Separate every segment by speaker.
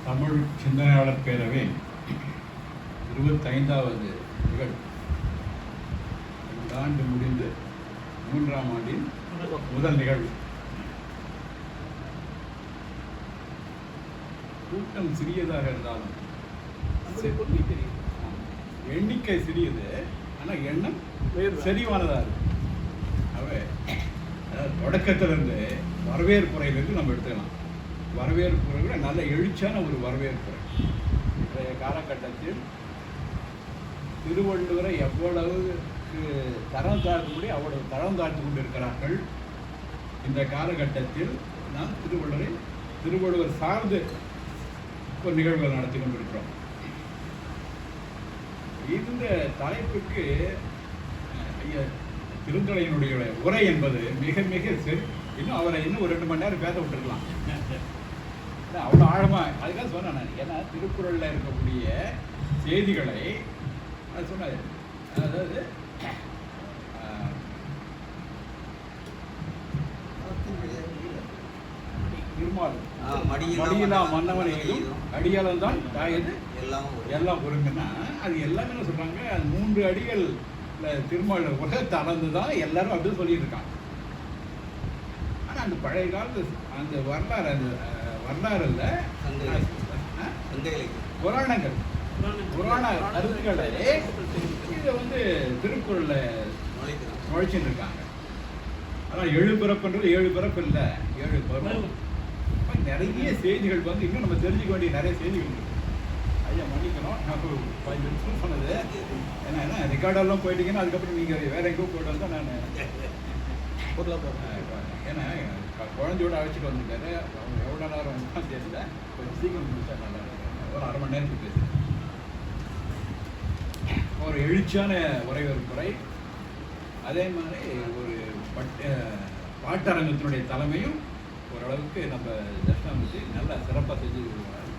Speaker 1: தமிழ் சிந்தனையாளர் பேரவை 25வது நிகழ்வு. இந்த ஆண்டு முடிந்து 3ஆம் ஆண்டின் முதல் நிகழ்வு. கூட்டம் சிறியதாக இருந்தாலும் எண்ணிக்கை சிறியது, ஆனால் எண்ணம் செறிவானதாக இருக்கு. தொடக்கத்திலிருந்து வரவேற்புறையிலிருந்து நம்ம எடுத்துக்கலாம். வரவேற்புரை கூட நல்ல எழுச்சியான ஒரு வரவேற்புரை. இன்றைய காலகட்டத்தில் திருவள்ளுவரை எவ்வளவுக்கு தரம் தாழ்த்த முடியும் அவ்வளவு தரம் தாழ்த்து கொண்டிருக்கிறார்கள். இந்த காலகட்டத்தில் நாம் திருவள்ளுவர் சார்ந்து ஒரு நிகழ்வுகள் நடத்தி கொண்டிருக்கிறோம். இந்த தலைப்புக்கு திருத்தலையினுடைய உரை என்பது மிக மிக சரி. இன்னும் அவரை இன்னும் ஒரு 2 மணி நேரம் பேச விட்டுருக்கலாம். அவ்வளோ ஆழமாக அதுக்காக சொன்னேன் நான். ஏன்னா திருக்குறளில் இருக்கக்கூடிய செய்திகளை சொன்னார். அதாவது மடியிலா மன்னவனையும் அடியாலம் தான் தாயது எல்லாம் பொருங்கன்னா அது எல்லாமே என்ன சொல்கிறாங்க, அது 3 அடிகள் திருமாவளவன் உலகத்தை அளந்து தான் எல்லாரும் அப்படின்னு சொல்லிட்டு இருக்காங்க. ஆனால் அந்த பழைய காலத்து அந்த வரலாறு, அந்த வரலாறு இல்லை, புராணங்கள் புராண கருத்துக்களை இதை திருக்குறளில் நுழைச்சின்னு இருக்காங்க. ஆனால் 7 பிறப்புன்றது 7 பிறப்பு இல்லை, 7 பருவம். நிறைய செய்திகள் இன்னும் நம்ம தெரிஞ்சுக்க வேண்டிய நிறைய செய்திகள் இருக்கு. ஐயா மன்னிக்கணும், நான் 5 நிமிஷம் சொன்னது. ஏன்னா ரெக்கார்டெல்லாம் போயிட்டீங்கன்னா அதுக்கப்புறம் நீங்கள் வேற எங்கேயோ போய்ட்டு வந்தால் நான் ஏன்னா குழந்தையோட அழைச்சிட்டு வந்துட்டாரு. அவங்க எவ்வளோ நேரம் தான் தெரியல, கொஞ்சம் சீக்கிரம் முடிச்சா நல்லா இருக்கும். ஒரு 1/2 மணி நேரத்துக்கு பேசுகிறேன். ஒரு எழுச்சியான வரவேற்புரை, அதே மாதிரி ஒரு பாட்டரங்கத்தினுடைய தலைமையும் ஓரளவுக்கு நம்ம தட்சிணாமூர்த்தி நல்லா சிறப்பாக செஞ்சு கொடுக்குறாங்க.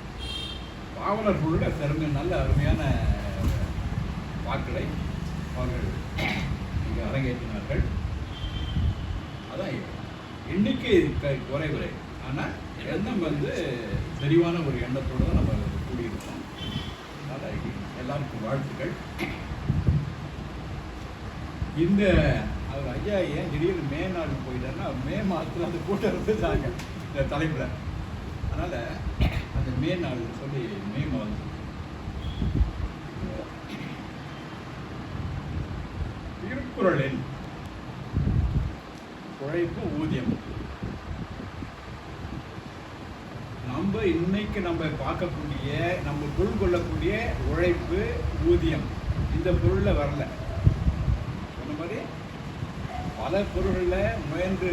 Speaker 1: பாவலர்களோட சிறந்த நல்ல அருமையான வாக்களை அவர்கள் இங்கே அரங்கேற்றினார்கள். அதான் எண்ணிக்கை குறைவுரை, ஆனால் எண்ணம் தெளிவான ஒரு எண்ணத்தோடு தான் நம்ம கூடியிருக்கோம். அதனால் எல்லாருக்கும் வாழ்த்துக்கள். இந்த அவர் ஐயா ஏன் திடீர்னு மே நாள் போயிட்டாருன்னா, மே மாதத்தில் அந்த கூட்டம் இருந்துட்டாங்க இந்த தலைப்பில். அதனால் அந்த மே நாள் சொல்லி மே மாதம் திருக்குறளில் உழைப்பு ஊதியம். நம்ம இன்னைக்கு நம்ம பார்க்கக்கூடிய, நம்ம பொருள் கொள்ளக்கூடிய உழைப்பு ஊதியம் இந்த பொருளில் வரல. சொன்ன மாதிரி பல பொருள்களில் முயன்று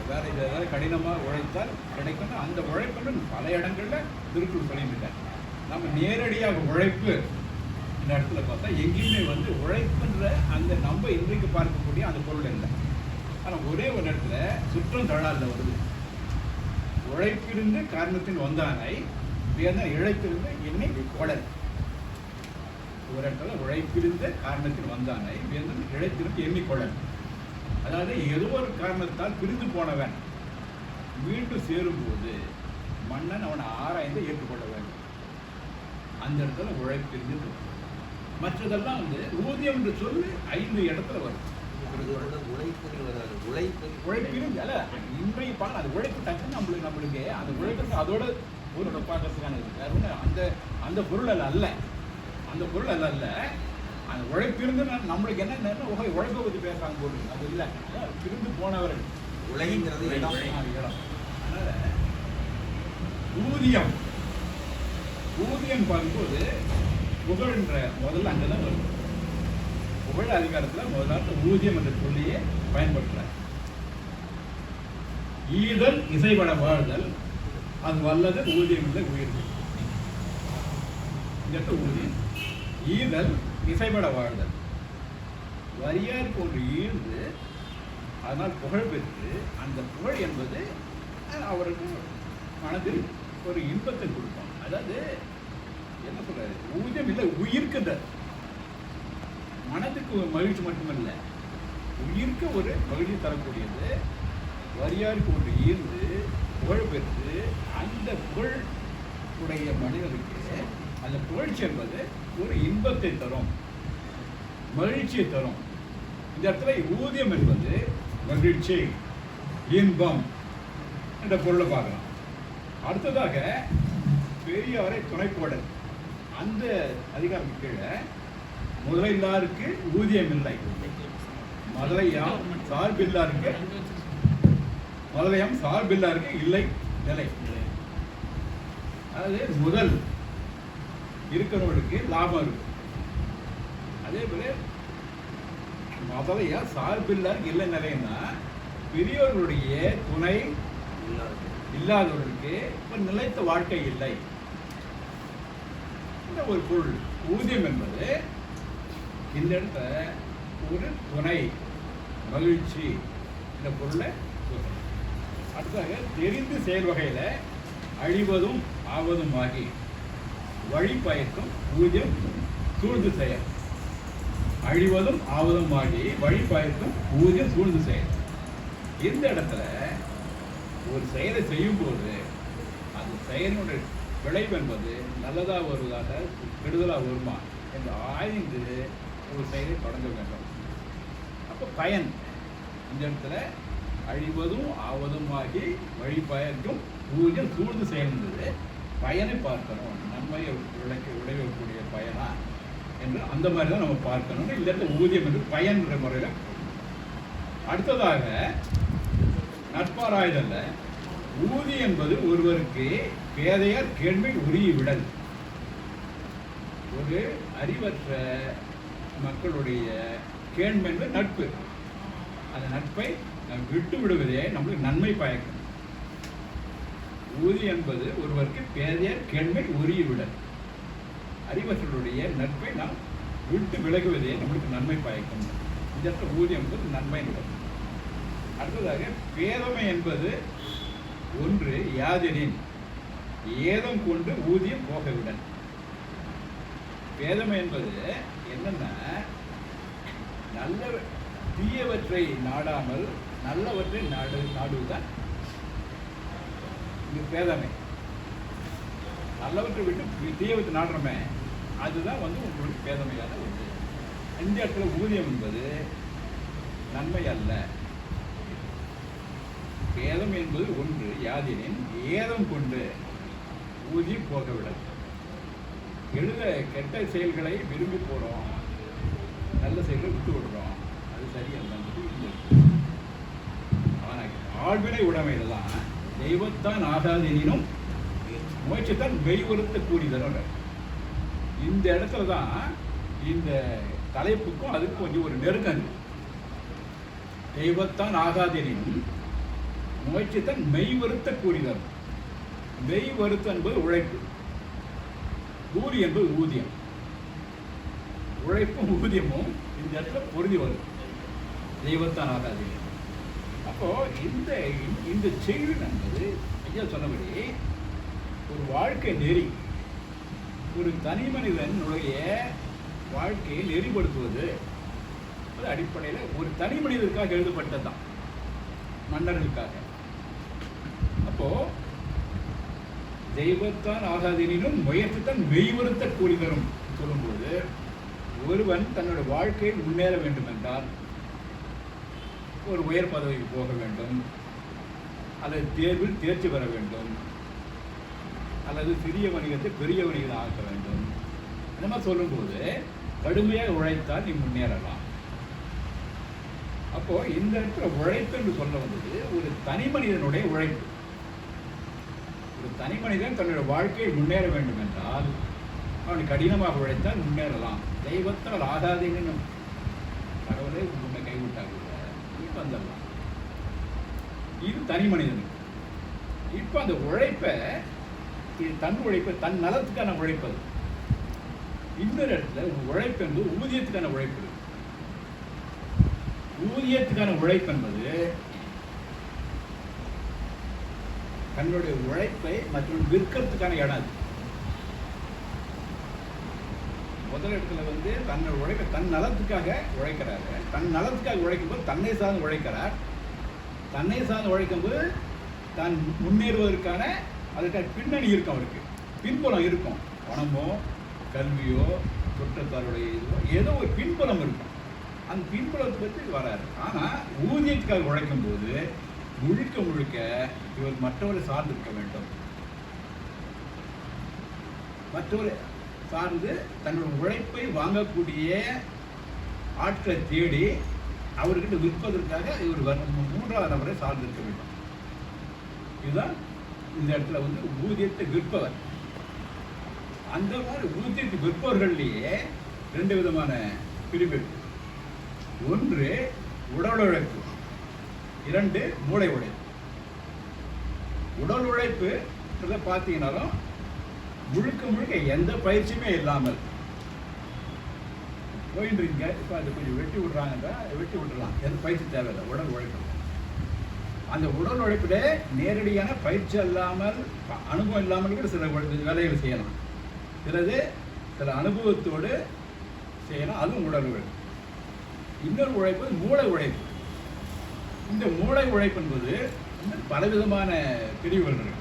Speaker 1: வேற ஏதாவது கடினமாக உழைத்தால் கிடைக்கும். அந்த உழைப்புன்னு பல இடங்களில் திருக்குறள் சொல்லியிருக்காங்க. நம்ம நேரடியாக உழைப்பு இந்த இடத்துல பார்த்தா எங்கேயுமே உழைப்புன்ற அந்த நம்ம இன்றைக்கு பார்க்கக்கூடிய அந்த பொருள் இல்லை. ஆனால் ஒரே ஒரு இடத்துல சுற்றம் தழால வருது. உழைப்பிருந்து காரணத்தின் வந்தானை இழைப்பிருந்து என்னை கொடல். ஒரு இடத்துல உழைப்பிருந்த காரணத்தில் வந்தானை இழைத்திருந்து எண்ணிக்கொள்ளல். அதாவது ஏதோ ஒரு காரணத்தால் பிரிந்து போனவன் மீண்டும் சேரும்போது மன்னன் அவனை ஆராய்ந்து ஏற்றுக்கொள்ள வேண்டும். அந்த இடத்துல உழைப்பிருந்து. மற்றதெல்லாம் ஊதியம் என்று சொல்லி 5 இடத்துல வரும். உழைப்பிருந்து அல்ல இன்றைய பார்க்க அது உழைப்பு டக்குன்னு நம்மளுக்கு அந்த உழைப்பு அதோட ஒரு பார்க்கறதுக்கான வேற ஒன்று அந்த பொருள் அல்ல. அந்த பொருள் அல்ல. அந்த உழைப்பிருந்து நம்மளுக்கு என்ன உழைப்பை பற்றி பேசுறாங்க போது அது இல்லை. பிரிந்து போனவர்கள் உலகிங்கிறது இடம். அதனால ஊதியம் பார்க்கும்போது புகழ்ன்ற முதல்ல அங்கதான் வரும். புகழ் அதிகாரத்தில் முதல்ல ஊதியம் என்ற சொல்லியே பயன்படுத்துறார். ஈதல் இசைபட வாழ்தல் அது வல்லது ஊதியம் இல்லை உயர்வு. இந்த ஊதியம் ஈதல் இசைபட வாழ்தல். வரியாருக்கு ஒன்று ஈழ்ந்து அதனால் புகழ் பெற்று அந்த புகழ் என்பது அவருக்கு மனதில் ஒரு இன்பத்தை கொடுக்கும். அதாவது என்ன சொல்றாரு, ஊதியம் இல்லை உயிர்க்கின்ற மனதுக்கு மகிழ்ச்சி மட்டுமல்ல, உயிர்க்கு ஒரு மகிழ்ச்சி தரக்கூடியது. வரியாருக்கு ஒன்று ஈர்ந்து புகழ் பெற்று அந்த புகழ் உடைய மனிதனுக்கு அந்த புகழ்ச்சி என்பது ஒரு இன்பத்தை தரும், மகிழ்ச்சியை தரும். இந்த இடத்துல ஊதியம் என்பது மகிழ்ச்சி, இன்பம் என்ற பொருளை பார்க்கலாம். அடுத்ததாக பெரியாரை துணைக்கோடல் அந்த அதிகாரம் கீழே முதலில்லாருக்கு ஊதியம் இல்லை, முதலையாம் சார்பில்லாருக்கு முதலையாம் சார்பில்லாருக்கு இல்லை நிலை. அதாவது முதல் இருக்கிறவர்களுக்கு லாபம் இருக்கு, அதே போல முதலையா சார்பில்லாருக்கு இல்லை நிலைன்னா பெரியவர்களுடைய துணை இல்லாதவர்களுக்கு ஒரு நிலைத்த வாழ்க்கை இல்லை. இந்த ஒரு பொருள் ஊதியம் என்பது இந்த இடத்துல ஒரு துணை, மகிழ்ச்சி இந்த பொருளை சொல்றோம். அடுத்ததாக தெரிந்து செயல் வகையில் அழிவதும் ஆவதும் ஆகி வழி பயக்கும் ஊதியம் சூழ்ந்து செயல். அழிவதும் ஆவதும் ஆகி வழி பயக்கும் ஊதியம் சூழ்ந்து செயல். இந்த இடத்துல ஒரு செயலை செய்யும் போது அந்த செயலினுடைய விளைவு என்பது நல்லதா வருவதாக கெடுதலா வருமா என்று ஆய்ந்து ஒரு செயலை தொடங்க வேண்டும். அப்போ பயன் இந்த இடத்துல அழிவதும் ஆவதும் ஆகி வழி பயக்கும் ஊதியம் சூழ்ந்து செயல்ந்தது. பயனை பார்க்கணும், நன்மையை விளைவிக்கக்கூடிய பயனா என்று அந்த மாதிரி தான் நம்ம பார்க்கணும். இந்த இடத்துல ஊதியம் என்று பயன் என்ற முறையில். அடுத்ததாக நட்பாராய்தல்ல ஊதி என்பது ஒருவருக்கு பேதையார் கேள்வி உரிய விடல். ஒரு அறிவற்ற மக்களுடைய கேள்வி என்பது நட்பு. அந்த நட்பை நாம் விட்டு விடுவதே நம்மளுக்கு நன்மை பயக்கும். ஊதி என்பது ஒருவருக்கு பேதையார் கேள்வி உரிய விடல். அறிவற்றவருடைய நட்பை நாம் விட்டு விலகுவதே நம்மளுக்கு நன்மை பயக்கும். இந்த இடத்துல ஊதி என்பது நன்மை விடல். அடுத்ததாக பேதமை என்பது ஒன்று யாதெனின் ஏதம் கொண்டு ஊதியம் போகவிடல். பேதமை என்பது என்னன்னா நல்ல தீயவற்றை நாடாமல் நல்லவற்றை நாடுவதுதான் இது பேதமை. நல்லவற்றை விட்டு தீயவற்றை நாடுறோமே அதுதான் உங்களுக்கு பேதமையான ஒன்று. இந்த இடத்துல ஊதியம் என்பது நன்மை அல்ல. பேதம் என்பது ஒன்று யாதினின் ஏதம் கொண்டு ஊதியம் போகவிடல். கெட்ட செயல்களை விரும்பி போறோம், நல்ல செயல்களை விட்டு விடுறோம், அது சரியல்ல. ஆனால் ஆழ்வினை உடைமைதான் தெய்வத்தான் ஆகாதெனினும் முயற்சித்தான் மெய்வருத்த கூறிதல். இந்த இடத்துல தான் இந்த தலைப்புக்கும் அதுக்கும் கொஞ்சம் ஒரு நெருக்கம். தெய்வத்தான் ஆகாதெனினும் முயற்சித்தான் மெய் வருத்த கூறிதல். மெய் வருத்த என்பது உழைப்பு, கூலி என்பது ஊதியம். உழைப்பும் ஊதியமும் இந்த இடத்துல பொருந்தி வரும். தெய்வத்தான் ஆகாது. அப்போ இந்த செய்தி என்பது ஐயா சொன்னபடி ஒரு வாழ்க்கை நெறி, ஒரு தனி மனிதனுடைய வாழ்க்கையை நெறிப்படுத்துவது அது அடிப்படையில் ஒரு தனி மனிதனுக்காக எழுதப்பட்டதுதான், மன்னர்களுக்காக. அப்போ தெய்வத்தான் ஆகாதெனினும் முயற்சித்தான் மெய்வருத்த கூலி தரும் சொல்லும்போது ஒருவன் தன்னோட வாழ்க்கையில் முன்னேற வேண்டும் என்றால் ஒரு உயர் பதவிக்கு போக வேண்டும், அல்லது தேர்வில் தேர்ச்சி பெற வேண்டும், அல்லது சிறிய வணிகத்தை பெரிய வணிகம் ஆக்க வேண்டும். இந்த மாதிரி சொல்லும்போது கடுமையாக உழைத்தால் நீ முன்னேறலாம். அப்போ இந்த இடத்துல உழைப்பு என்று சொல்ல வந்தது ஒரு தனி மனிதனுடைய உழைப்பு. ஒரு தனி மனிதன் தன்னுடைய வாழ்க்கையில் முன்னேற வேண்டும் என்றால் அவன் கடினமாக உழைத்தால் முன்னேறலாம். தெய்வத்தால் ஆகாதீங்கன்னு கடவுளே உன்னை கைவிட்டாங்க நீ வந்துடலாம். இது தனி மனிதனுக்கு. இப்போ அந்த உழைப்பை தன் உழைப்பை தன் நலத்துக்கான உழைப்பது. இன்னொரு இடத்துல உழைப்பு என்பது ஊதியத்துக்கான உழைப்பு. ஊதியத்துக்கான உழைப்பு என்பது தன்னுடைய உழைப்பை மற்றும் விற்கிறதுக்கான இடம். முதல் இடத்துல தன்னோட உழைப்பை தன் நலத்துக்காக உழைக்கிறாரு. தன் நலத்துக்காக உழைக்கும் போது தன்னை சார்ந்து உழைக்கிறார். தன்னை சார்ந்து உழைக்கும் போது தான் முன்னேறுவதற்கான அதுக்கான பின்னணி இருக்கும் அவருக்கு. பின்புலம் இருக்கும். பணமோ கல்வியோ சுற்றத்தாருடைய இதுவோ ஏதோ ஒரு பின்புலம் இருக்கும். அந்த பின்புலத்தை பற்றி வராது. ஆனால் ஊதியத்துக்காக உழைக்கும் போது முழுக்க முழுக்க இவர் மற்றவரை சார்ந்திருக்க வேண்டும். மற்றவரை சார்ந்து தன்னோட உழைப்பை வாங்கக்கூடிய ஆட்களை தேடி அவர்கிட்ட விற்பதற்காக இவர் மூன்றாவது நபரை சார்ந்திருக்க வேண்டும். இதுதான் இந்த இடத்துல வந்து ஊதியத்தை விற்பவர். அந்த மாதிரி ஊதியத்தை விற்பவர்கள்லேயே 2 விதமான பிரிவு இருக்கு. ஒன்று உடல் உழைப்பு, 2 மூளை உழைப்பு. உடல் உழைப்பு பார்த்தீங்கன்னாலும் முழுக்க முழுக்க எந்த பயிற்சியுமே இல்லாமல் போயிட்டு இருக்கீங்க. இப்போ அது கொஞ்சம் வெட்டி விட்றாங்க, வெட்டி விட்டுடலாம், எந்த பயிற்சி தேவையில்லை. உடல் உழைப்பு, அந்த உடல் உழைப்பில் நேரடியான பயிற்சி இல்லாமல் அனுபவம் இல்லாமல் கூட சில வேலைகள் செய்யலாம். சில அனுபவத்தோடு செய்யலாம், அதுவும் உடல் உழைப்பு. இன்னொரு உழைப்பு மூளை உழைப்பு. இந்த மூளை உழைப்பு என்பது பலவிதமான பிரிவுகள் இருக்கு.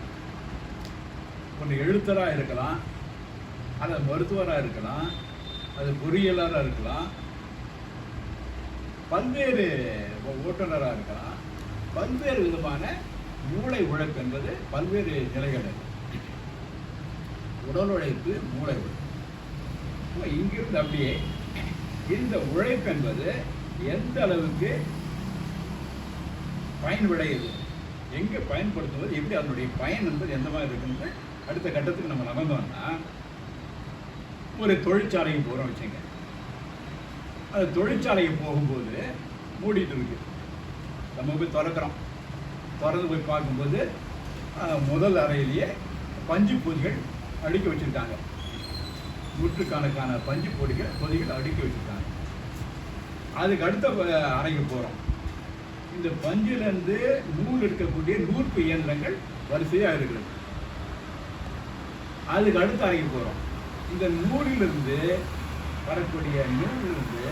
Speaker 1: ஒன்று எழுத்தராக இருக்கலாம், அது மருத்துவராக இருக்கலாம், அது பொறியியலாளராக இருக்கலாம், பல்வேறு ஓட்டுநராக இருக்கலாம். பல்வேறு விதமான மூளை உழைப்பு என்பது பல்வேறு நிலைகள். உடல் உழைப்பு, மூளை உழைப்பு. இங்கிருந்து அப்படியே இந்த உழைப்பு என்பது எந்த அளவுக்கு பயன் விளையுது, எங்கே பயன்படுத்துவது, எப்படி அதனுடைய பயன் என்பது எந்த மாதிரி இருக்குன்னு அடுத்த கட்டத்துக்கு நம்ம நகர்ந்தோம்னா, ஒரு தொழிற்சாலைக்கு போகிறோம் வச்சுங்க. அந்த தொழிற்சாலைக்கு போகும்போது மூடிட்டு இருக்கு. நம்ம போய் திறந்து போய் பார்க்கும்போது முதல் அறையிலேயே பஞ்சு பொதிகள் அடுக்கி வச்சுருக்காங்க. நூற்றுக்கணக்கான பஞ்சு பொதிகள் அடுக்கி வச்சுருக்காங்க. அதுக்கு அடுத்த அறைக்கு போகிறோம். இந்த பஞ்சிலேருந்து நூல் எடுக்கக்கூடிய நூற்பு இயந்திரங்கள் வரிசையாக இருக்கிறது. அதுக்கு அடுத்த அறைக்கு போகிறோம். இந்த நூலிலிருந்து வரக்கூடிய நூலிலிருந்து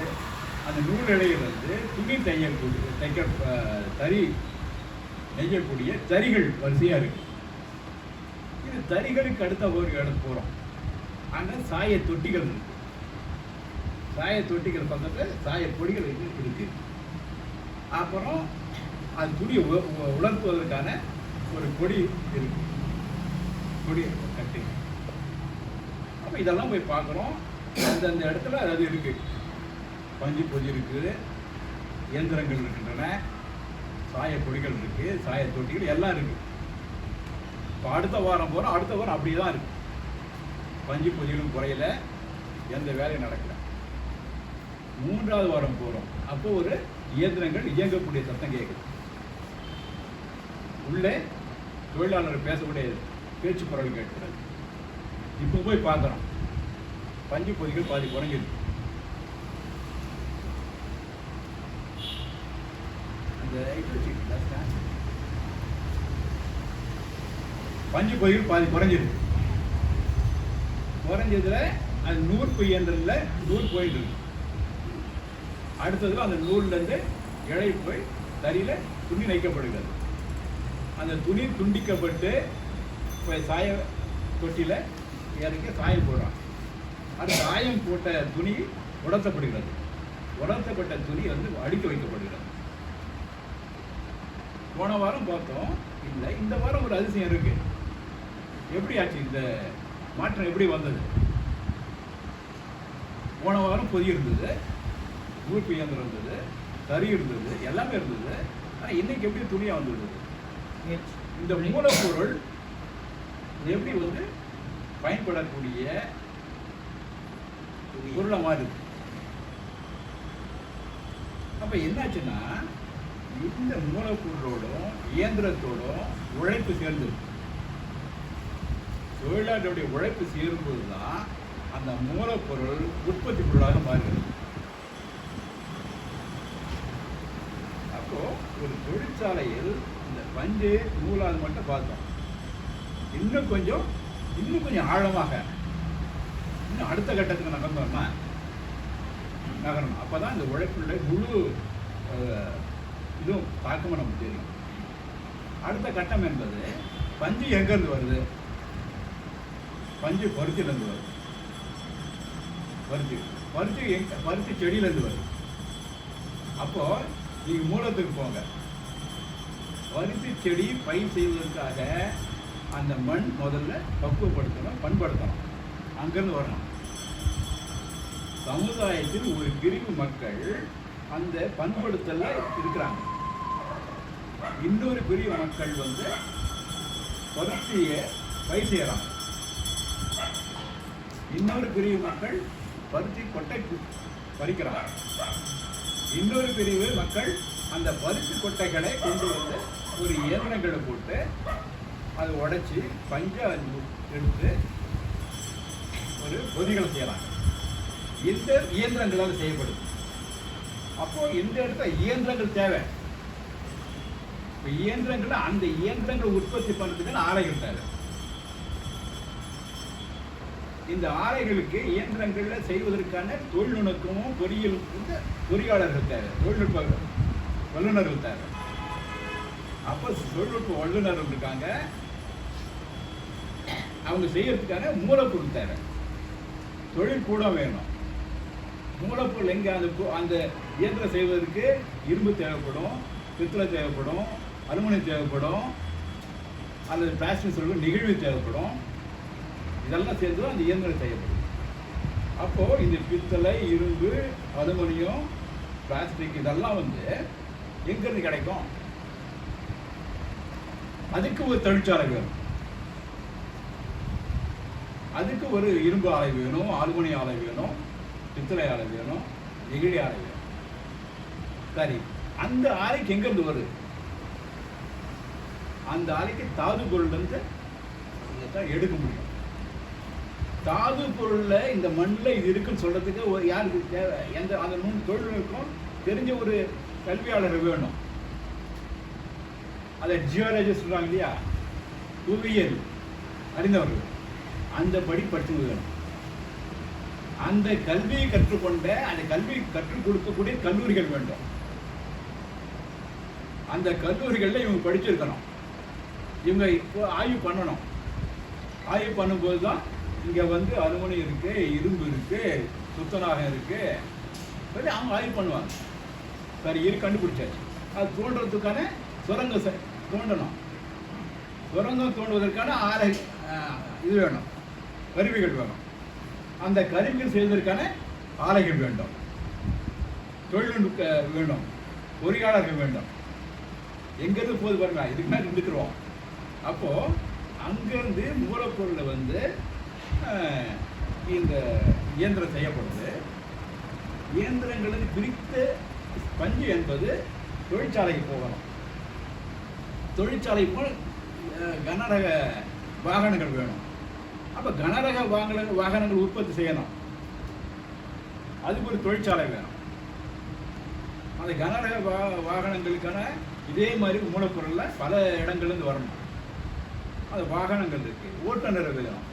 Speaker 1: அந்த நூல் இலையிலிருந்து துணி நெய்யக்கூடிய தறிகள் வரிசையாக இருக்குது. இது தறிகளுக்கு அடுத்த ஒரு இடத்துக்கு போகிறோம். ஆனால் சாய தொட்டிகள் இருக்கு. சாய தொட்டிகள் பக்கத்தில் சாய பொடிகள் இருக்கு. அப்புறம் அது துணியை உலர்த்துவதற்கான ஒரு கொடி இருக்கு, கொடி கட்டி. அப்போ இதெல்லாம் போய் பார்க்குறோம். அந்தந்த இடத்துல அது இருக்கு. பஞ்சு பொதி இருக்குது, இயந்திரங்கள் இருக்கின்றன, சாய பொடிகள் இருக்கு, சாய தொட்டிகள் எல்லாம் இருக்கு. இப்போ அடுத்த வாரம் போகிறோம். அடுத்த வாரம் அப்படி தான் இருக்கு. பஞ்சு பொதிகளும் குறையில, எந்த வேலையும் நடக்கல. 3வது வாரம் போகிறோம். அப்போ ஒரு இயந்திரங்கள் இயங்கக்கூடிய சத்தம் கேட்குது. உள்ளே தொழிலாளர் பேசக்கூடிய பேச்சு குரல் கேட்கிறது. இப்போ போய் பார்க்குறோம். பஞ்சு பொதிகள் பாதி குறைஞ்சிருக்கு. அந்த பஞ்சு பொதிகள் பாதி குறைஞ்சிருக்கு. குறைஞ்சதுல அது நூற்பு இயந்திரத்தில் நூல் போயிட்டு இருக்கு. அடுத்ததுல அந்த நூல்லேருந்து இழை போய் தறியில் துணி நைக்கப்படுகிறது. அந்த துணி துண்டிக்கப்பட்டு போய் சாய தொட்டியில் இறக்கி சாயம் போடுறான். அது சாயம் போட்ட துணி உலர்த்தப்படுகிறது. உலர்த்தப்பட்ட துணி வந்து அடுக்கி வைக்கப்படுகிறது. போன வாரம் பார்த்தோம். இல்லை, இந்த வாரம் ஒரு அதிசயம் இருக்கு. எப்படி ஆச்சு இந்த மாற்றம், எப்படி வந்தது? போன வாரம் பொதி இருந்தது, நூற்பு இயந்திரம் இருந்தது, தறி இருந்தது, எல்லாமே இருந்தது. ஆனால் இன்னைக்கு எப்படி துணியாக வந்தது? இந்த மூலப்பொருள் எப்படி வந்து பயன்படக்கூடிய பொருளை மாறுது. அப்போ என்னாச்சுன்னா, இந்த மூலப்பொருளோடும் இயந்திரத்தோடும் உழைப்பு சேர்ந்தது. தொழிலாளர்களுடைய உழைப்பு சேரும்போது தான் அந்த மூலப்பொருள் உற்பத்தி பொருளாக மாறுகிறது. அப்போ ஒரு தொழிற்சாலையில் இந்த பஞ்சு நூலாது மட்டும் பார்த்தோம். இன்னும் கொஞ்சம் ஆழமாக இன்னும் அடுத்த கட்டத்துக்கு நகர்ந்தோம்னா நகரணும். அப்போ தான் இந்த உழைப்புள்ள முழு இதுவும் தாக்கமாக நமக்கு தெரியும். அடுத்த கட்டம் என்பது பஞ்சு எங்கேருந்து வருது, பஞ்சு பருத்திலேருந்து வருது. பருத்தி செடியிலேருந்து வருது. அப்போது நீங்கள் மூலத்துக்கு போங்க. பருத்தி செடி பயிர் செய்வதற்காக அந்த மண் முதல்ல பக்குவப்படுத்தணும், பண்படுத்தணும், அங்கேருந்து வரணும். சமுதாயத்தில் ஒரு பிரிவு மக்கள் அந்த பண்படுத்தல இருக்கிறாங்க. இன்னொரு பிரிவு மக்கள் பருத்தியை பயிர் செய்யறாங்க. இன்னொரு பிரிவு மக்கள் பருத்தி கொட்டை பறிக்கிறாங்க. இன்னொரு பிரிவு மக்கள் அந்த பருத்தி கொட்டைகளை கொண்டு வந்து ஒரு இயந்திரங்களை போட்டு அதை உடைச்சி பஞ்சை எடுத்து ஒரு பொதிகளை செய்யறாங்க. இந்த இயந்திரங்களால் செய்யப்படுது. அப்போ இந்த இடத்துல இயந்திரங்கள் தேவை. இப்போ இயந்திரங்கள், அந்த இயந்திரங்களை உற்பத்தி பண்ணுறதுக்கு ஆலைகள் தேவை. இந்த ஆலைகளுக்கு இயந்திரங்கள்ல செய்வதற்கான தொழில்நுட்பமும் பொறியாளர்கள் தேவை, தொழில்நுட்ப வல்லுநர்கள் தேவை. அப்போ தொழில்நுட்ப வல்லுநர்கள் இருக்காங்க, அவங்க செய்யறதுக்கான மூலப்பொருள் தேவை, தொழில் கூட வேணும். மூலப்பொருள் எங்கே? அந்த இயந்திரம் செய்வதற்கு இரும்பு தேவைப்படும், பித்தளை தேவைப்படும், அலுமினியம் தேவைப்படும், அல்லது பிளாஸ்டிக் சொல்லுவோம் நெகிழ்வு தேவைப்படும். இதெல்லாம் சேர்ந்து அந்த இயந்திரம் செய்யப்படும். அப்போது இந்த பித்தளை, இரும்பு, அலுமினியம், பிளாஸ்டிக் இதெல்லாம் எங்கேருந்து கிடைக்கும்? அதுக்கு ஒரு தொழிற்சாலை வேணும், அதுக்கு ஒரு இரும்பு ஆலை வேணும், அலுமினியம் ஆலை வேணும், பித்தளை ஆலை வேணும், நெகிழி ஆலை வேணும். சரி, அந்த ஆலைக்கு எங்கேருந்து வருது? அந்த ஆலைக்கு தாது பொருள்லேருந்து எடுக்க முடியும். தாது பொருளில் இந்த மண்ணில் இது இருக்குன்னு சொல்கிறதுக்கு யாருக்கு தேவை? அந்த தொழில்நுட்பம் தெரிஞ்ச ஒரு கல்வியாளர் வேணும். அதை ஜியாலஜி சொல்கிறாங்க இல்லையா, புவியியல் அறிந்தவர்கள், அந்த படி படித்து வேணும். அந்த கல்வியை கற்றுக்கொண்ட, அந்த கல்வியை கற்றுக் கொடுக்கக்கூடிய கல்லூரிகள் வேண்டும். அந்த கல்லூரிகளில் இவங்க படிச்சிருக்கணும். இவங்க இப்போ ஆய்வு பண்ணணும். ஆய்வு பண்ணும்போது தான் இங்கே அலுமினியம் இருக்குது, இரும்பு இருக்குது, சுத்தநாகம் இருக்குது, சரி அவங்க ஆய்வு பண்ணுவாங்க. சரி, கண்டுபிடிச்சாச்சு. அது தோன்றதுக்கான சுரங்கம் தோண்டணும். சுரங்கம் தோண்டுவதற்கான ஆலை இது வேணும், கருவிகள் வேணும். அந்த கருவிகள் செய்வதற்கான ஆலைகள் வேண்டும், தொழில்நுட்ப வேணும், பொறியாளர்கள் வேண்டும். எங்கேருந்து போது பாருங்க, இதுக்கு மேலே இருந்துக்கிறோம். அப்போது அங்கேருந்து மூலப்பொருளை இந்த இயந்திரம் செய்யப்படுது. இயந்திரங்களுக்கு பிரித்த பஞ்சு என்பது தொழிற்சாலைக்கு போகணும். தொழிற்சாலை போல் கனரக வாகனங்கள் வேணும். அப்போ கனரக வாகனங்கள் உற்பத்தி செய்யணும், அதுக்கு ஒரு தொழிற்சாலை வேணும். அந்த கனரக வாகனங்களுக்கான இதே மாதிரி மூலப்பொருளில் பல இடங்கள்லேருந்து வரணும். அது வாகனங்கள் இருக்குது, ஓட்டுநர் வேணும்,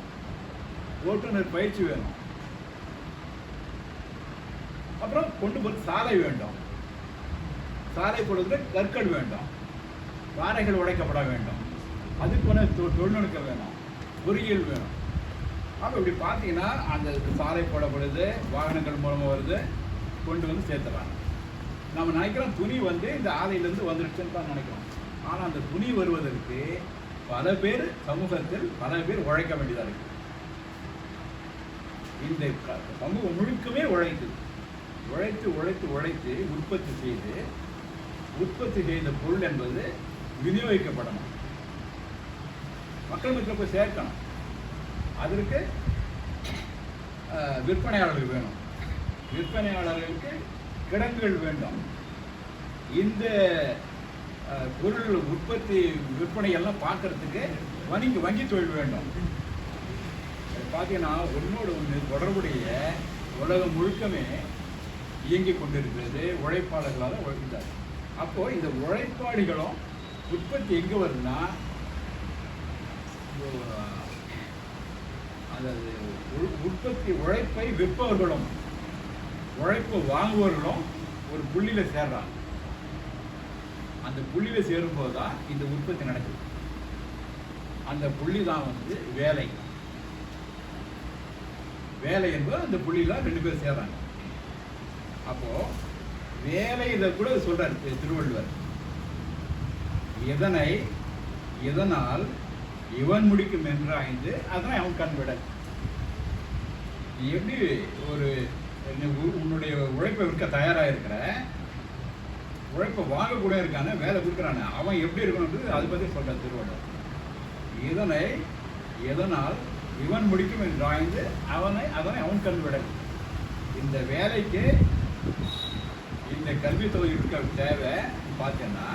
Speaker 1: ஓட்டுநர் பயிற்சி வேணும். அப்புறம் கொண்டு போய் சாலை வேண்டும், சாலை போடுறதுக்கு கற்கள் வேண்டும், பாறைகள் உடைக்கப்பட வேண்டும், அதுக்கு தொழில்நுட்பம் வேணும், பொறியியல் வேணும். அப்போ இப்படி பார்த்தீங்கன்னா அந்த சாலை போடப்படுது, வாகனங்கள் மூலமாக வருது, கொண்டு சேர்த்துறாங்க. நம்ம நினைக்கிறோம் துணி இந்த ஆலையிலேருந்து வந்துடுச்சுன்னு தான் நினைக்கிறோம். ஆனால் அந்த துணி வருவதற்கு பல பேர் சமூகத்தில் பல பேர் உழைக்க வேண்டியதாக இருக்குது. இந்த சமூகம் முழுக்கமே உழைத்து உற்பத்தி செய்த பொருள் என்பது விநியோகிக்கப்படணும், மக்கள் மத்தியில் போய் சேர்க்கணும். அதற்கு விற்பனையாளர்கள் வேணும், விற்பனையாளர்களுக்கு கிடங்குகள் வேண்டும். இந்த பொருள் உற்பத்தி விற்பனை எல்லாம் பார்க்கறதுக்கு வங்கி தொழில் வேண்டும். பார்த்தீங்கன்னா ஒன்னோடு ஒன்று தொடர்புடைய உலகம் முழுக்கமே இயங்கி கொண்டிருக்கிறது உழைப்பாளர்களால் உழைக்கிறார். அப்போது இந்த உழைப்பாளிகளும் உற்பத்தி எங்கே வருதுன்னா, அதாவது உற்பத்தி உழைப்பை விற்பவர்களும் உழைப்பு வாங்குவவர்களும் ஒரு புள்ளியில் சேர்றாங்க. அந்த புள்ளியில் சேரும்போது தான் இந்த உற்பத்தி நடக்குது. அந்த புள்ளி தான் வேலை. வேலை என்பது அந்த புள்ளியில் ரெண்டு பேர் சேர்றாங்க. அப்போ வேலை இதை கூட சொல்றார் திருவள்ளுவர். எதனால் இவன் முடிக்கும் என்று ஆய்ந்து அதனால் அவன் கண் விடல். எப்படி ஒரு உன்னுடைய உழைப்பை விற்க தயாராக இருக்கிற, உழைப்பை வாங்கக்கூட இருக்கான, வேலை கொடுக்குறான, அவன் எப்படி இருக்கணுன்றது அதை பற்றி சொல்ற திருவள்ளுவர். எதனால் இவன் முடிக்கும் என்று ஆய்ந்து அதனை அவன் கண் விடல். இந்த வேலைக்கு இந்த கல்வித்தொகை இருக்க தேவை பார்த்தேன்னா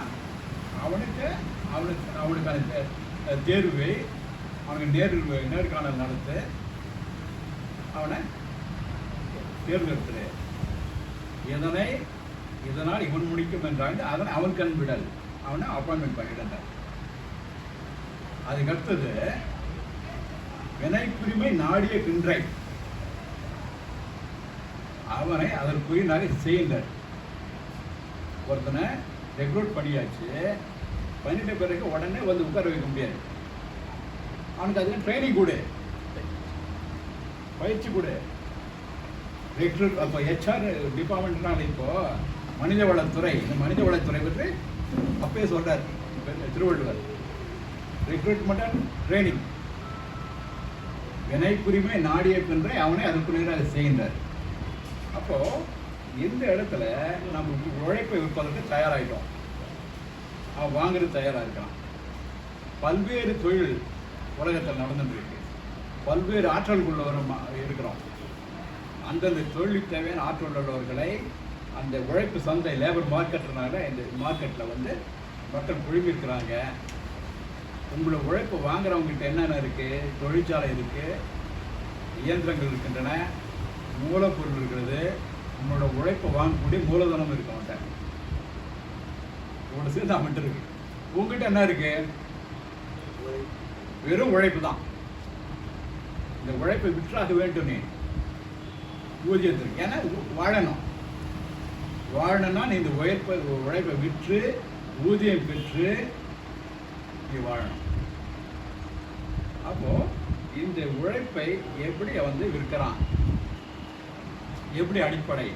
Speaker 1: அவனுக்கான தேர்வை அவனுக்கு நேர்காணல் நடத்து அவனை தேர்ந்தெடுத்துரு. இதனால் இவன் முடிக்கும் என்றாங்க அதனை அவன் கண் விடல், அவனை அப்பாயின்மெண்ட் பண்ணிட்டார். அதுக்கடுத்தது வினைப்புரிமை நாடிய கின்றை அவனை அதற்குரியனாக செய்கின்றார். ஒருத்தனை ரெக்ரூட் பண்ணியாச்சு, பண்ணிட்ட பிறகு உடனே வந்து உட்கார வைக்க முடியாது. அவனுக்கு அதுக்கு ட்ரைனிங் கொடு, பயிற்சி கொடு. ரெக்ரூட் அப்போ HR டிபார்ட்மெண்ட்னால இப்போ மனிதவளத்துறை, இந்த மனிதவளத்துறை பற்றி அப்பயே சொல்றார் திருவள்ளுவர். ரெக்ரூட்மெண்ட் ட்ரைனிங் வினைப்புரிமை நாடிய பின்றை அவனை அதற்குரியராக செய்கின்றார். அப்போ இந்த இடத்துல நம்ம உழைப்பை விற்பதற்கு தயாராகிட்டோம், அவன் வாங்குறது தயாராக இருக்கான். பல்வேறு தொழில் உலகத்தில் நடந்துட்டு இருக்கு, பல்வேறு ஆற்றல்குள்ளவரும் இருக்கிறோம். அந்தந்த தொழிலுக்கு தேவையான ஆற்றல் உள்ளவர்களை அந்த உழைப்பு சந்தை லேபர் மார்க்கெட்னால இந்த மார்க்கெட்டில் வந்து மக்கள் குழுமிருக்கிறாங்க. உங்களை உழைப்பு வாங்குறவங்ககிட்ட என்னென்ன இருக்குது? தொழிற்சாலை இருக்குது, இயந்திரங்கள் இருக்கின்றன, மூலப்பொருள் இருக்கிறது, உங்களோட உழைப்பை வாங்கக்கூடிய மூலதனம் இருக்கு அவன்கிட்ட. உங்களோட சேர்ந்து அவன்கிட்ட இருக்கு. உங்ககிட்ட என்ன இருக்கு? வெறும் உழைப்பு தான். இந்த உழைப்பை விற்றாக வேண்டும் நீ ஊதியத்திற்கு. ஏன்னா வாழணும்னா நீ இந்த உழைப்பை விற்று ஊதியம் பெற்று நீ வாழணும். அப்போ இந்த உழைப்பை எப்படி வந்து விற்கிறான், எப்படி அடிப்படை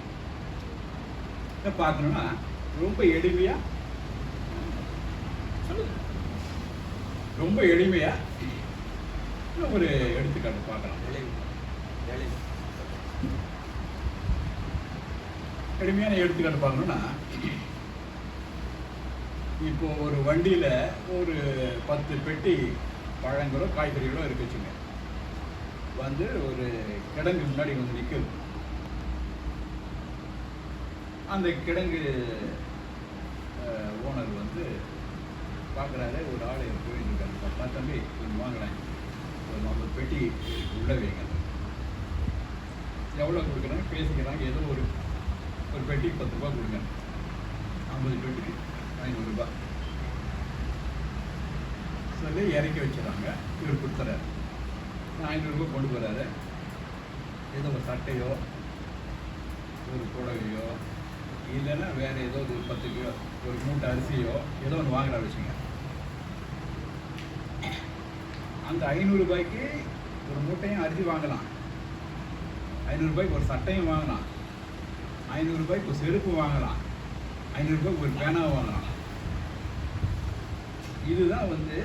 Speaker 1: பார்க்கணும்னா ரொம்ப எளிமையா ஒரு எடுத்துக்காட்டு பார்க்கலாம். எளிமையான எடுத்துக்காட்டு பார்க்கணும்னா, இப்போ ஒரு வண்டியில் ஒரு 10 பெட்டி பழங்களோ காய்கறிகளோ இருக்குச்சுங்க. வந்து ஒரு கிடங்கு முன்னாடி வந்து நிற்குது. அந்த கிடங்கு ஓனர் வந்து பார்க்குறாரு, ஒரு ஆள் போயிட்டு இருக்காரு. அப்பா தம்பி கொஞ்சம் வாங்கினேன், ஒரு 50 பெட்டி உள்ள வைங்க. எவ்வளோ கொடுக்குறாங்க பேசிக்கிறாங்க. ஏதோ ஒரு பெட்டி 10 ரூபா கொடுங்க, 50 பெட்டிக்கு 500 ரூபாய் சொல்லி இறக்கி வச்சுறாங்க. இவர் கொடுத்துறாரு, 500 ரூபாய் கொண்டு போகிறாரு. ஏதோ ஒரு சட்டையோ ஒரு புடவையோ இல்லைன்னா வேறு ஏதோ ஒரு 10 கிலோ ஒரு மூட்டை அரிசியோ ஏதோ ஒன்று வாங்குற வச்சுங்க. அந்த 500 ரூபாய்க்கு ஒரு மூட்டையும் அரிசி வாங்கலாம், 500 ரூபாய்க்கு ஒரு சட்டையும் வாங்கலாம், 500 ரூபாய்க்கு ஒரு செருப்பு வாங்கலாம், 500 ரூபாய்க்கு ஒரு பேனாவை வாங்கலாம். இதுதான் வந்து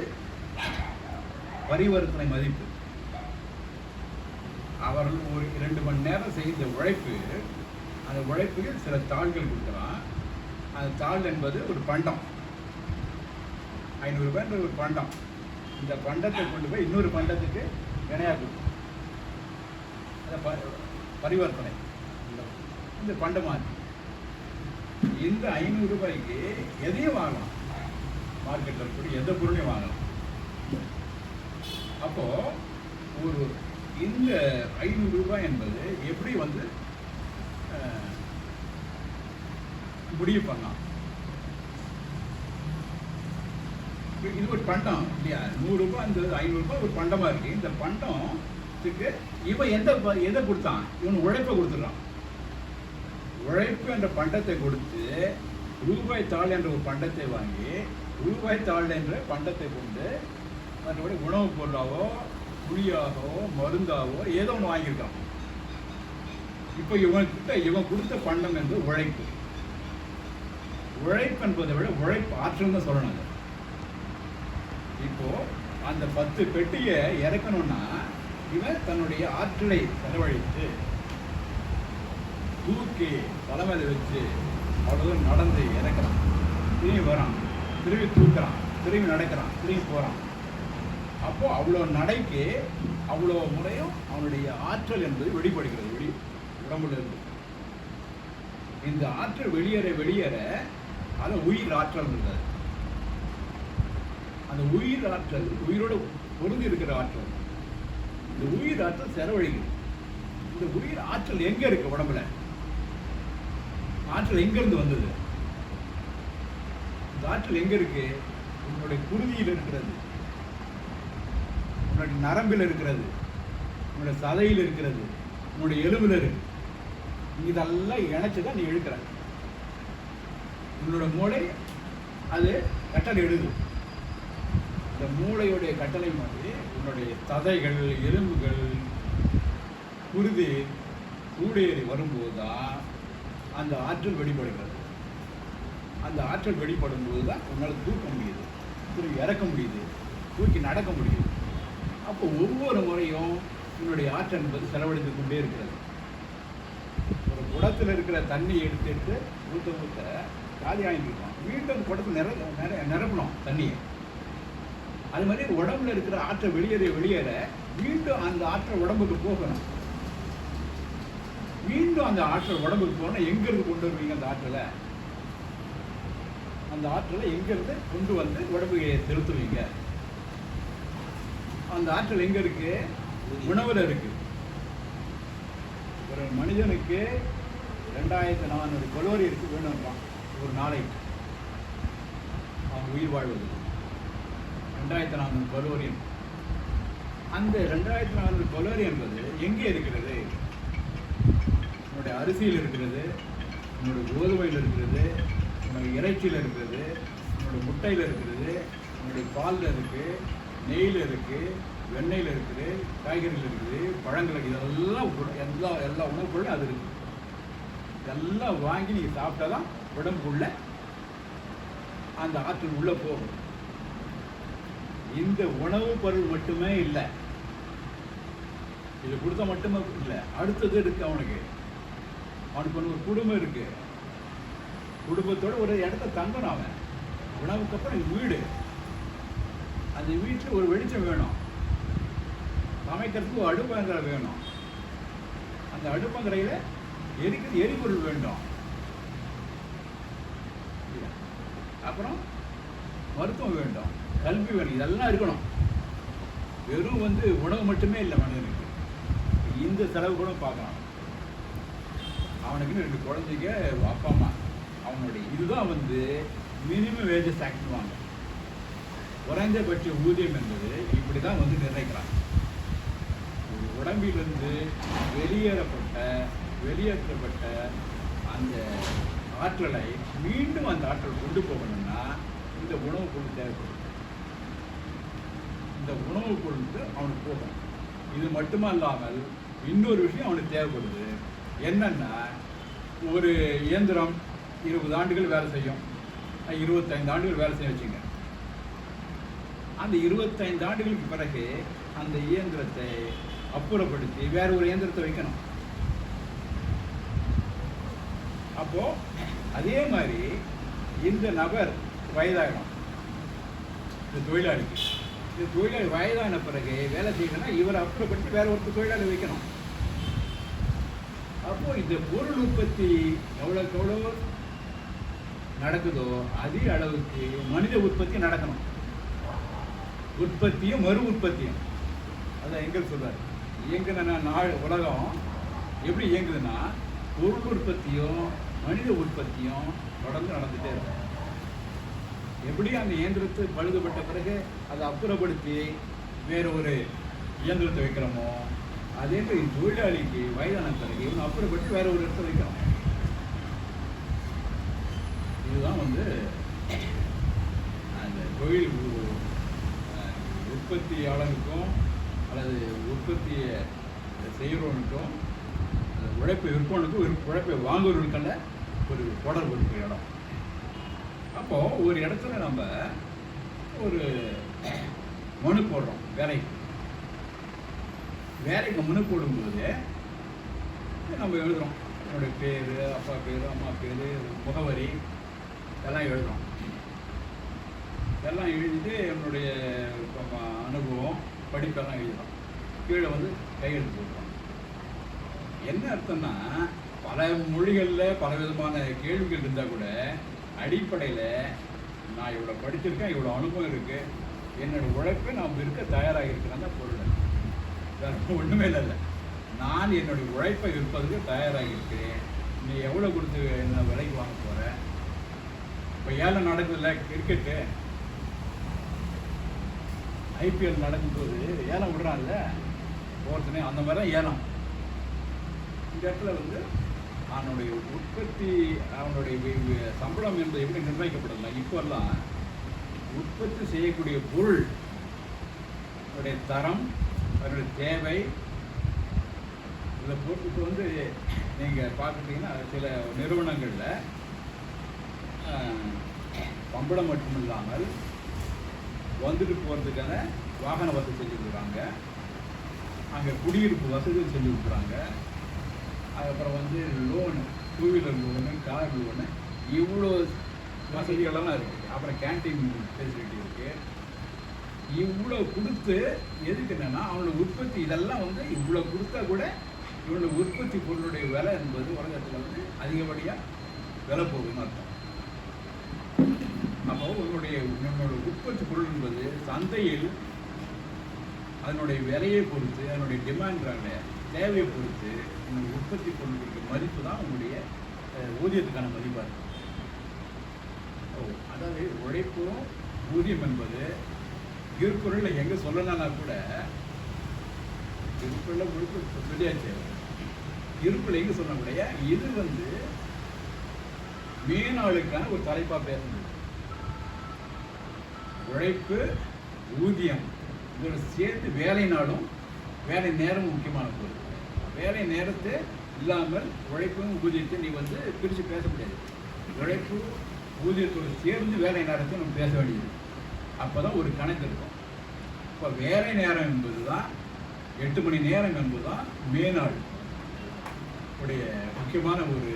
Speaker 1: பரிவர்த்தனை மதிப்பு. அவர்கள் ஒரு 2 மணி நேரம் செய்த உழைப்பு, அந்த உழைப்புக்கு சில தாள்கள் கொடுக்கலாம். அந்த தாள் என்பது ஒரு பண்டம், 500 ரூபாய்ன்ற ஒரு பண்டம். இந்த பண்டத்தை கொண்டு போய் இன்னொரு பண்டத்துக்கு இணையாக கொடுக்கும். பரிவர்த்தனை இந்த பண்டமாக. இந்த 500 ரூபாய்க்கு எதையும் வாங்கலாம், மார்க்கெட்டில் இருக்கக்கூடிய எந்த பொருளையும் வாங்கலாம். அப்போ ஒரு இந்த 500 ரூபாய் என்பது எப்படி வந்து முடிவு பண்ணலாம்? இது ஒரு பண்டம் இல்லையா? 100 ரூபாய், இந்த 500 ரூபாய் ஒரு பண்டமா இருக்கு. இந்த பண்டத்துக்கு இவன் எதை கொடுத்தான்? இவன் உழைப்பை கொடுத்துடுறான். உழைப்பு என்ற பண்டத்தை கொடுத்து ரூபாய் தாள் என்ற ஒரு பண்டத்தை வாங்கி ரூபாய் தாள் என்ற பண்டத்தை கொண்டு மற்றபடி உணவுப் பொருளாவோ புளியாகவோ மருந்தாவோ ஏதோ ஒன்று வாங்கியிருக்கான். இப்போ இவன் கொடுத்த பண்டம் என்பது உழைப்பு. உழைப்பு என்பதை விட உழைப்பு ஆற்றல் தான் சொல்லணும். அது இப்போ அந்த 10 பெட்டியை இறக்கணும்னா இவன் தன்னுடைய ஆற்றலை செலவழித்து தூக்கி தலைமையில வச்சு அவ்வளோ நடந்து இறக்குறான், திரும்பி வரான், திரும்பி தூக்குறான், திரும்பி நடக்கிறான், திரும்பி போகிறான். அப்போ அவ்வளோ நடைக்கு அவ்வளோ முறையும் அவனுடைய ஆற்றல் என்பது வெளிப்படுகிறது உடம்புல இருந்து. இந்த ஆற்றல் வெளியேற வெளியேற அது உயிர் ஆற்றல் இருந்தது. அந்த உயிர் ஆற்றல் உயிரோட பொருந்தி இருக்கிற ஆற்றல். இந்த உயிர் ஆற்றல் செலவழிக்குது. இந்த உயிர் ஆற்றல் எங்க இருக்கு உடம்புல? ஆற்றல் எங்க இருந்து வந்தது? இந்த ஆற்றல் எங்க இருக்கு? உன்னுடைய குருதியில் இருக்கிறது, உன்னுடைய நரம்பில் இருக்கிறது, உன்னுடைய சதையில் இருக்கிறது, உன்னுடைய எலும்புல இருக்கு. இதெல்லாம் இணைச்சுதான் நீ இழுக்கிற. உன்னோட மூளை அது கட்டளை எழுது. இந்த மூளையுடைய கட்டளை மாதிரி உன்னுடைய சதைகள், எலும்புகள், குருதி சூடேறி வரும்போது தான் அந்த ஆற்றல் வெளிப்படுகிறது. அந்த ஆற்றல் வெளிப்படும் போது தான் உன்னால் தூக்க முடியுது, திரும்பி இறக்க முடியுது, தூக்கி நடக்க முடியுது. அப்போ ஒவ்வொரு முறையும் உன்னுடைய ஆற்றல் என்பது செலவழித்து கொண்டே இருக்கிறது. ஒரு குடத்தில் இருக்கிற தண்ணி எடுத்துட்டு ஊற்ற ஊற்ற காலி ஆகிருக்கோம். மீண்டும் அந்த குடத்தை நிரப்பணும் தண்ணியை. அது மாதிரி உடம்புல இருக்கிற ஆற்றல் வெளியேற மீண்டும் அந்த ஆற்றல் உடம்புக்கு போகணும். மீண்டும் அந்த ஆற்றல் உடம்புக்கு போனால் எங்கிருந்து கொண்டு வருவீங்க? அந்த ஆற்றலை எங்கிருந்து கொண்டு வந்து உடம்புக்கு செலுத்துவீங்க? அந்த ஆற்றல் எங்க இருக்கு? உணவுல இருக்கு. ஒரு மனிதனுக்கு 2400 கலோரி இருக்கு வேணும்ப்பான் ஒரு நாளைக்கு. அவன் உயிர் வாழ்வது 2400 கலோரி. அந்த 2400 கலோரி என்பது எங்கே இருக்கிறது? உன்னுடைய அரிசியில் இருக்கிறது, உன்னுடைய கோதுமையில் இருக்கிறது, உன்னுடைய இறைச்சியில் இருக்கிறது, உன்னுடைய முட்டையில் இருக்கிறது, உன்னுடைய பாலில் இருக்குது, நெய்யில் இருக்குது, வெண்ணெயில் இருக்குது, காய்கறியில் இருக்குது, பழங்கள், இதெல்லாம் எல்லா உணவுப் பொருளும் அது இருக்குது. இதெல்லாம் வாங்கி நீங்கள் சாப்பிட்டா தான் உடம்புக்குள்ள அந்த ஆற்றல் உள்ளே போகும். இந்த உணவுப் பொருள் மட்டுமே இல்லை, இது கொடுத்தா மட்டுமே இல்லை, அடுத்தது இருக்கு. அவனுக்கு ஒரு குடும்பம் இருக்கு. குடும்பத்தோட ஒரு இடத்த தங்கணும். அவன் உணவுக்கு அப்புறம் வீடு, அந்த வீட்டில் ஒரு வெளிச்சம் வேணும், சமைக்கிறதுக்கு ஒரு அடுப்பங்கரை வேணும், அந்த அடுப்பங்கரையில் எரிபொருள் வேண்டும், அப்புறம் மருத்துவம் வேண்டும், கல்வி வேணும், இதெல்லாம் இருக்கணும். வெறும் உணவு மட்டுமே இல்லை மனிதனுக்கு. இந்த செலவு கூட பார்க்கலாம். அவனுக்குன்னு 2 குழந்தைங்க, அப்பா அம்மா, அவனுடைய இதுதான் மினிமம் வேஜஸ் ஆக்டுவாங்க. குறைந்தபட்ச ஊதியம் என்பது இப்படி தான் நிர்ணயிக்கிறாங்க. உடம்பிலிருந்து வெளியேற்றப்பட்ட அந்த ஆற்றலை மீண்டும் அந்த ஆற்றல் கொண்டு போகணும்னா இந்த உணவுப் பொருள் தேவைப்படும். இந்த உணவுப் பொருளுக்கு அவனுக்கு போகணும். இது மட்டுமல்லாமல் இன்னொரு விஷயம் அவனுக்கு தேவைப்படுது. என்னன்னா, ஒரு இயந்திரம் 20 ஆண்டுகள் வேலை செய்யும், 25 ஆண்டுகள் வேலை செய்ய வச்சுங்க. அந்த 25 ஆண்டுகளுக்கு பிறகு அந்த இயந்திரத்தை அப்புறப்படுத்தி வேற ஒரு இயந்திரத்தை வைக்கணும். அப்போ அதே மாதிரி இந்த நபர் வயதாகணும். இந்த தொழிலாளி வயதான பிறகு வேலை செய்யணும்னா இவரை அப்புறப்படுத்தி வேற ஒரு தொழிலாளி வைக்கணும். அப்போ இந்த பொருள் உற்பத்தி எவ்வளோக்கு எவ்வளோ நடக்குதோ அதே அளவுக்கு மனித உற்பத்தி நடக்கணும். உற்பத்தியும் மறு உற்பத்தியும், அதான் எங்க சொல்றாரு, இயங்குன உலகம் எப்படி இயங்குதுன்னா பொருள் உற்பத்தியும் மனித உற்பத்தியும் தொடர்ந்து நடந்துட்டே இருக்கும். எப்படி அந்த இயந்திரத்தை பழுதுபட்ட பிறகு அதை அப்புறப்படுத்தி வேற ஒரு இயந்திரத்தை வைக்கிறோமோ அதே மாதிரி தொழிலாளிக்கு வயதான பிறகு இவனை அப்புறப்படுத்தி வேற ஒரு இடத்த வைக்கிறோம். இதுதான் அந்த தொழில் உற்பத்தியாளருக்கும் அல்லது உற்பத்தியை செய்கிறவனுக்கும் உழைப்பை விற்பவனுக்கும் உழைப்பை வாங்குவவர்களுக்கான ஒரு தொடர்பு இருக்கிற இடம். அப்போது ஒரு இடத்துல நம்ம ஒரு மனு போடுறோம் வேலைக்கு மனு போடும்போது நம்ம எழுதுகிறோம். என்னுடைய பேர், அப்பா பேர், அம்மா பேர், முகவரி எல்லாம் எழுதுகிறோம். எல்லாம் எழுதிட்டு என்னுடைய அனுபவம், படிப்பெல்லாம் எழுதுகிறோம். கீழே வந்து கையெழுத்து போடுறோம். என்ன அர்த்தம்னா, பல மொழிகளில் பல விதமான கேள்விகள் இருந்தால் கூட அடிப்படையில் நான் இவ்வளோ படிச்சிருக்கேன், இவ்வளோ அனுபவம் இருக்குது, என்னோடய உழைப்பை நான் இருக்க தயாராக இருக்கிறேன் தான் பொருள். வேறு ஒன்றுமே இல்லை. நான் என்னுடைய உழைப்பை விற்பதற்கு தயாராக இருக்கிறேன். நீ எவ்வளோ கொடுத்து என்ன விலைக்கு வாங்க போகிற? இப்போ ஏலம் நடக்குதுல்ல, கிரிக்கெட்டு ஐபிஎல் நடக்கும்போது ஏலம் விடுறான்ல ஒருத்தனே, அந்த மாதிரி தான் ஏலம். இந்த இடத்துல வந்து அவனுடைய உற்பத்தி, அவனுடைய சம்பளம் என்பது எப்படி நிர்ணயிக்கப்படலாம்? இப்போல்லாம் உற்பத்தி செய்யக்கூடிய பொருள் அதனுடைய தரம், அதனுடைய தேவை, இதை பொறுத்து இப்போ வந்து நீங்கள் பார்த்துட்டிங்கன்னா சில நிறுவனங்களில் சம்பளம் மட்டும் இல்லாமல் வந்துட்டு போகிறதுக்கான வாகன வசதி செஞ்சு கொடுக்குறாங்க, அங்கே குடியிருப்பு வசதி செஞ்சு கொடுக்குறாங்க, அதுக்கப்புறம் வந்து loan, 2 wheeler loan, car loan, இவ்வளோ வசதிகளெல்லாம் இருக்குது. அப்புறம் கேன்டீன் ஃபெசிலிட்டி இருக்குது. இவ்வளோ கொடுத்து எதுக்கு என்னென்னா அவனோட உற்பத்தி இதெல்லாம் வந்து இவ்வளோ கொடுத்தா கூட இவனோட உற்பத்தி பொருளுடைய விலை என்பது உலகத்தில் வந்து அதிகப்படியாக விலை போகுதுன்னு அர்த்தம். அப்போ உன்னோட உற்பத்தி பொருள் என்பது சந்தையில் அதனுடைய விலையை பொறுத்து, அதனுடைய டிமாண்டான தேவையை பொறுத்து உங்களுடைய உற்பத்தி பொருளுடைய மதிப்பு தான் உங்களுடைய ஊதியத்துக்கான மதிப்பாக இருக்கும். அதாவது உழைப்பும் ஊதியம் என்பது திருக்குறளில் எங்கே சொல்லலைன்னா கூட, திருக்குறளில் முழுக்க சொல்லியாச்சு, திருக்குறள் எங்கே சொல்ல முடியா, இது வந்து மேனாளுக்கான ஒரு தலைப்பாக பேசணும். உழைப்பு, ஊதியம் இதோட சேர்த்து வேலை நாளும் வேலை நேரமும் முக்கியமான பொருள். வேலை நேரத்தை இல்லாமல் உழைப்பும் ஊதியத்தை நீ வந்து பிரித்து பேச முடியாது. உழைப்பு ஊதியத்தோடு சேர்ந்து வேலை நேரத்தை நம்ம பேச வேண்டியது. அப்போ தான் ஒரு கணக்கு இருக்கும். இப்போ வேலை நேரம் என்பது தான் 8 மணி நேரம் என்பது தான் மேனாள் உடைய முக்கியமான ஒரு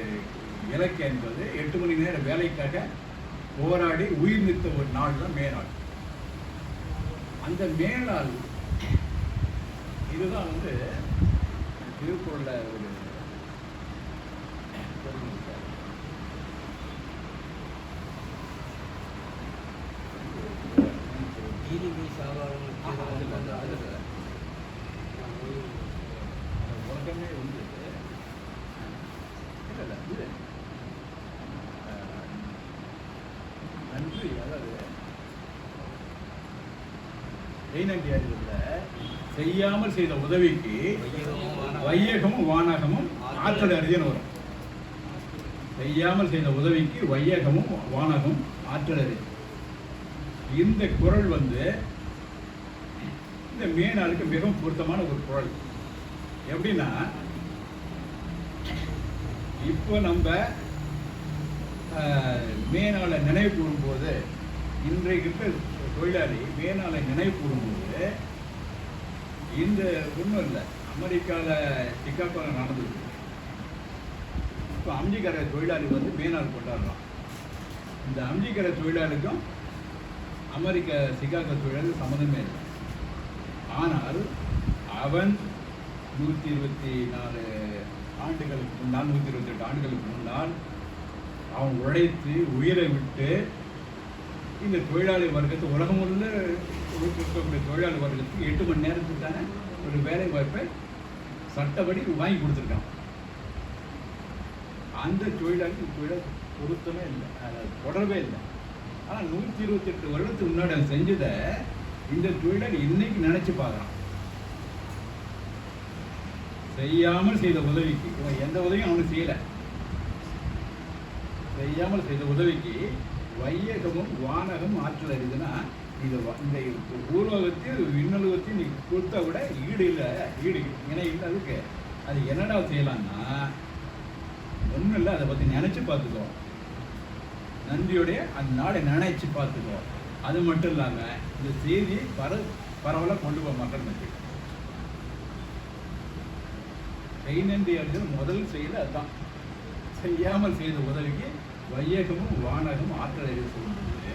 Speaker 1: இலக்கு என்பது 8 மணி நேர வேலைக்காக போராடி உயிர் நிறுத்த ஒரு நாள் தான் மேனாள். அந்த மேனாள் இதுதான் வந்து திருக்குறள்ல ஒரு உலகமே வந்து நன்றி, அதாவது செய்யாமல் செய்த உதவிக்கு வையகமும் வானகமும் ஆற்றல் அறிதுன்னு வரும். செய்யாமல் செய்த உதவிக்கு வையகமும் வானகமும் ஆற்றல் அறிது. இந்த குறள் வந்து இந்த மேனாளுக்கு மிகவும் பொருத்தமான ஒரு குறள். எப்படின்னா, இப்போ நம்ம மேனாளை நினைவு கூறும்போது, இன்றைக்கு இருக்க தொழிலாளி மேனாளை நினைவு கூறும்போது, இந்த ஒன்றும் இல்லை, அமெரிக்காவில் சிகாகோவில் நடந்தது. இப்போ அம்ஜிக்கரை தொழிலாளி வந்து மேனாள் கொண்டாடுறான். இந்த அம்ஜிக்கரை தொழிலாளிக்கும் அமெரிக்க சிகாகோ தொழிலாளி சம்மந்தமே இல்லை. ஆனால் அவன் 124 ஆண்டுகளுக்கு முன்னால், 128 ஆண்டுகளுக்கு முன்னால் அவன் உழைத்து உயிரை விட்டு இந்த தொழிலாளி வர்க்கத்தை, உலகம் உள்ள இருக்கக்கூடிய தொழிலாளி வர்க்கத்துக்கு 8 மணி நேரத்துக்கான ஒரு வேலை வாய்ப்பை சட்டப்படி வாங்கி கொடுத்துருக்கான். அந்த தொழிலாளி பொருத்தமே இல்லை, தொடரவே இல்லை. ஆனால் 128 வருடத்துக்கு முன்னாடி அவன் செஞ்சதை இந்த தொழிலாளி இன்னைக்கு நினைச்சு பார்க்குறான். செய்யாமல் செய்த உதவிக்கு, எந்த உதவியும் அவனுக்கு செய்யலை, செய்யாமல் செய்த உதவிக்கு வையகமும் வானகமும் ஆற்றல் அறிதுன்னா, இந்த பூர்வகத்தையும் விண்ணுலகத்தையும் நீ கொடுத்தா கூட ஈடு இல்லை, ஈடு இணை இல்லை, அதுக்கு அது என்னடா செய்யலாம்னா ஒன்றும் இல்லை, அதை பற்றி நினச்சி பார்த்துக்கோ. நன்றியோடைய அந்த நாடை நினைச்சு பார்த்துக்கோ. அது மட்டும் இல்லாமல் இந்த செய்தியை பரவலாக கொண்டு போக மக்கள் மத்தியில். நன்றி அறிதல் முதல் செய்த அதுதான். செய்யாமல் செய்த உதவிக்கு வையகமும் வானகமும் ஆற்றல் அறிவு சொல்லும்போது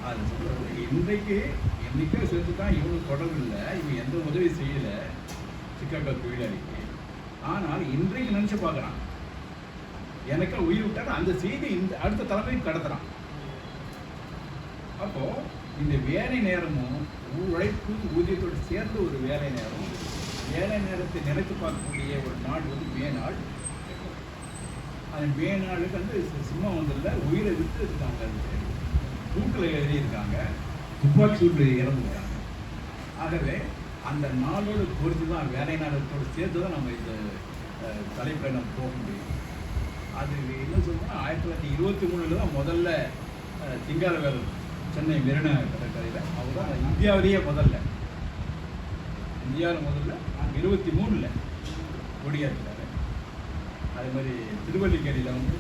Speaker 1: அது சொல்றது இன்றைக்கு என்னைக்கோ சேர்த்துதான் இவனுக்கு தொடர்பு இல்லை, இவன் எந்த உதவி செய்யலை சிக்காக்கா தொழிலாளிக்கு. ஆனால் இன்றைக்கு நினச்சி பார்க்குறான், எனக்கா உயிர் விட்டால் அந்த செய்தி இந்த அடுத்த தலைமைக்கு கடத்துறான். அப்போ இந்த வேலை நேரமும் உழைப்பு ஊதியத்தோடு சேர்ந்த ஒரு வேலை நேரம், வேலை நேரத்தை நினைத்து பார்க்கக்கூடிய ஒரு நாள் வந்து மேனாள். அந்த மேனாளுக்கு வந்து சும்மா வந்துடல, உயிரை விட்டு இருக்காங்க. அது தூக்கில் எழுதியிருக்காங்க, துப்பாக்கி சூட்டில் இறந்துருக்காங்க. ஆகவே அந்த நாளோடு பொறுத்து தான், வேலை நேரத்தோடு சேர்த்து தான் நம்ம இந்த தலைப்பில் நம்ம போக முடியும். அது என்ன சொல்லணும்னா 1923 தான் முதல்ல சிங்காரவேலர் சென்னை மெரினா கடற்கரையில் அவர் தான் இந்தியாவிலேயே இந்தியாவில் முதல்ல 23 கொடியாற்றினார். அதே மாதிரி திருவல்லிக்கேணியில் வந்து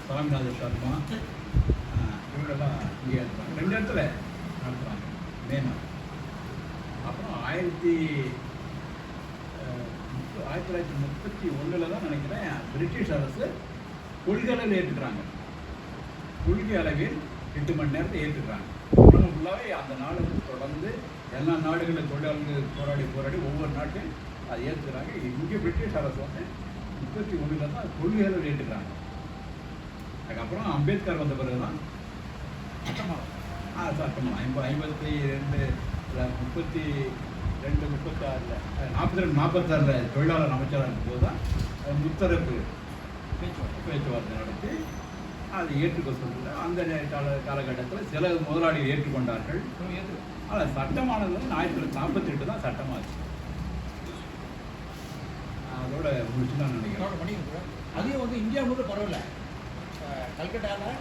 Speaker 1: சாமிநாத சர்மா இவரெல்லாம் இங்கே இருக்கிறாங்க. 2 இடத்துல நடத்துகிறாங்க மேனா. அப்புறம் 1931 தான் நினைக்கிறேன் பிரிட்டிஷ் அரசு கொள்கை அளவில் ஏற்றுக்கிறாங்க. கொள்கை அளவில் 8 மணி நேரத்தை ஏற்றுக்கிறாங்க. உலகம் ஃபுல்லாகவே அந்த நாடு வந்து தொடர்ந்து எல்லா நாடுகளில் தொழிலாளர்கள் போராடி ஒவ்வொரு நாட்டையும் அதை ஏற்றுக்கிறாங்க. இங்கே பிரிட்டிஷ் அரசு வந்து 31 தான் கொள்கை அளவில் ஏற்றுக்கிறாங்க. அதுக்கப்புறம் அம்பேத்கர் வந்த பிறகு தான் சட்டமாக 46 தொழிலாளர் அமைச்சராக இருக்கும்போது தான் முத்தரப்பு பேச்சுவார்த்தை நடத்தி அதை ஏற்றுக்க சொல்லுங்க. அந்த காலகட்டத்தில் சில முதலாளிகள் ஏற்றுக்கொண்டார்கள். ஆனால் சட்டமானது வந்து 1948 தான் சட்டமாச்சு. அதோட முடிச்சு நான் நினைக்கிறேன்.
Speaker 2: அதையும் வந்து இந்தியா முழுக்க பரவாயில்ல, கல்கட்டாவில்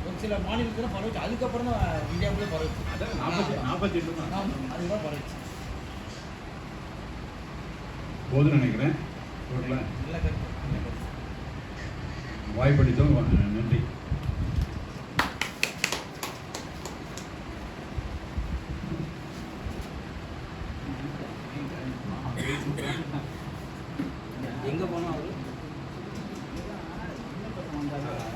Speaker 2: ஒரு சில மாநிலத்தில் பரவச்சு, அதுக்கப்புறம் தான் இந்தியாவுக்குள்ளே பரவச்சு.
Speaker 1: அதான் 48 தான்
Speaker 2: அதுதான் பரவச்சு.
Speaker 1: போதுன்னு நினைக்கிறேன்.
Speaker 2: நல்ல கருத்து.
Speaker 1: வாய்ப்பளித்தோம். நன்றி.